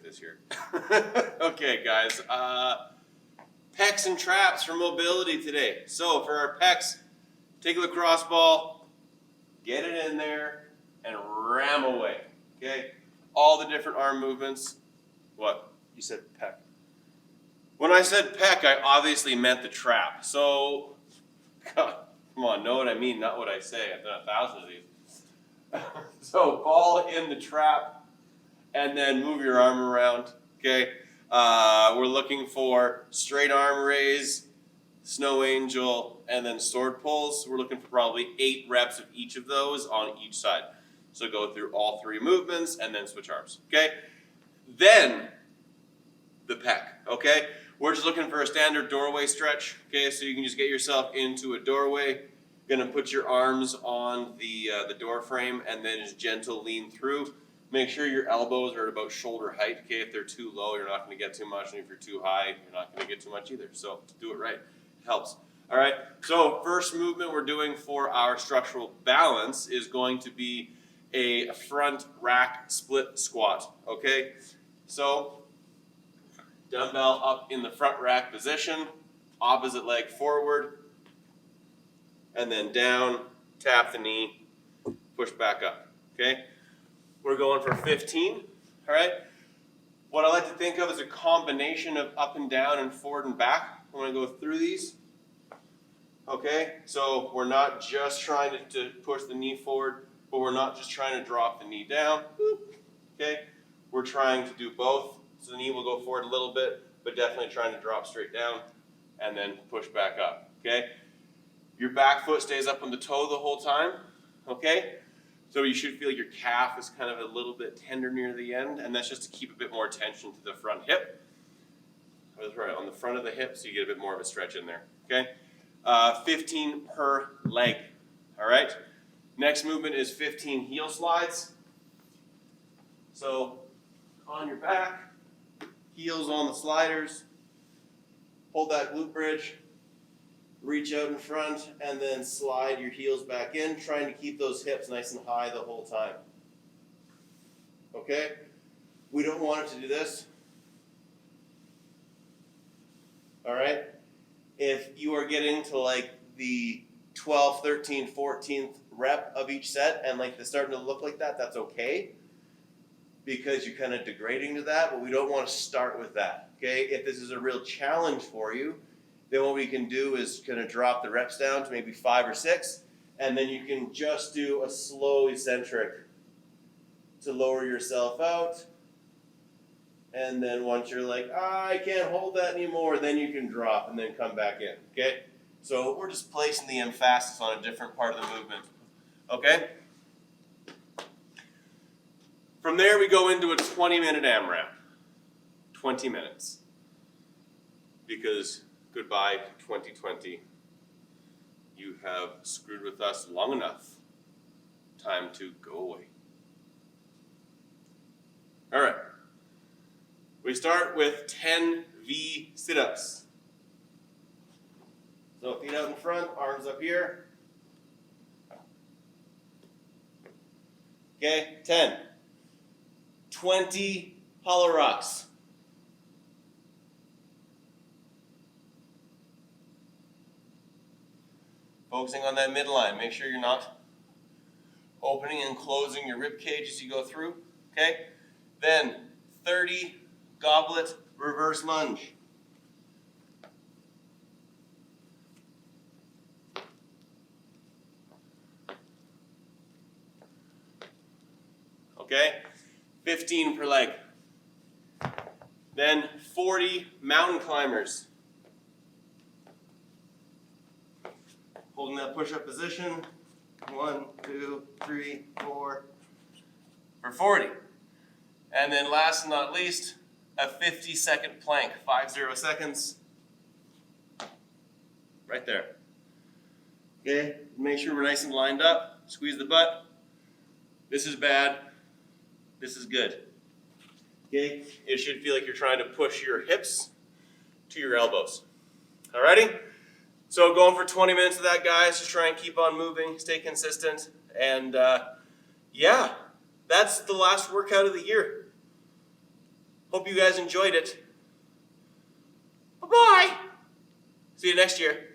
this here. Okay, guys. Pecs and traps for mobility today. So for our pecs, take a lacrosse ball, get it in there, and ram away. Okay? All the different arm movements. What? You said pec. When I said pec, I obviously meant the trap. So, come on, know what I mean, not what I say. I've done 1,000 of these. So, ball in the trap, and then move your arm around. Okay? We're looking for straight arm raise, snow angel, and then sword pulls. We're looking for probably 8 reps of each of those on each side. So go through all 3 movements and then switch arms. Okay? Then the pec. Okay? We're just looking for a standard doorway stretch. Okay? So you can just get yourself into a doorway. Gonna put your arms on the door frame and then just gentle lean through. Make sure your elbows are at about shoulder height. Okay? If they're too low, you're not going to get too much, and if you're too high, you're not going to get too much either. So do it right. It helps. All right. So first movement we're doing for our structural balance is going to be a front rack split squat. Okay. So dumbbell up in the front rack position, opposite leg forward, and then down. Tap the knee, push back up. Okay. We're going for 15, all right? What I like to think of is a combination of up and down and forward and back. I want to go through these, okay? So we're not just trying to push the knee forward, but we're not just trying to drop the knee down, okay? We're trying to do both. So the knee will go forward a little bit, but definitely trying to drop straight down and then push back up, okay? Your back foot stays up on the toe the whole time, okay? So you should feel your calf is kind of a little bit tender near the end, and that's just to keep a bit more tension to the front hip. That's right, on the front of the hip, so you get a bit more of a stretch in there, okay? 15 per leg, all right? Next movement is 15 heel slides. So on your back, heels on the sliders, hold that glute bridge, reach out in front, and then slide your heels back in, trying to keep those hips nice and high the whole time. Okay? We don't want it to do this. All right? If you are getting to like the 12th, 13th, 14th rep of each set, and like they're starting to look like that, that's okay, because you're kind of degrading to that, but we don't want to start with that. Okay? If this is a real challenge for you, then what we can do is kind of drop the reps down to maybe 5 or 6, and then you can just do a slow eccentric to lower yourself out. And then once you're like, I can't hold that anymore, then you can drop and then come back in, okay? So we're just placing the emphasis on a different part of the movement, okay? From there, we go into a 20-minute AMRAP. 20 minutes. Because goodbye, 2020. You have screwed with us long enough. Time to go away. All right. We start with 10 V sit-ups. So feet out in front, arms up here. Okay, 10. 20 hollow rocks. Focusing on that midline. Make sure you're not opening and closing your rib cage as you go through. Okay? Then 30 goblet reverse lunge. Okay? 15 per leg. Then 40 mountain climbers. Holding that push-up position. 1, 2, 3, 4. For 40. And then last but not least, a 50-second plank. 50 seconds. Right there. Okay? Make sure we're nice and lined up. Squeeze the butt. This is bad. This is good. Okay? It should feel like you're trying to push your hips to your elbows. Alrighty? So going for 20 minutes of that, guys. Just try and keep on moving. Stay consistent. And yeah, that's the last workout of the year. Hope you guys enjoyed it. Bye-bye. See you next year.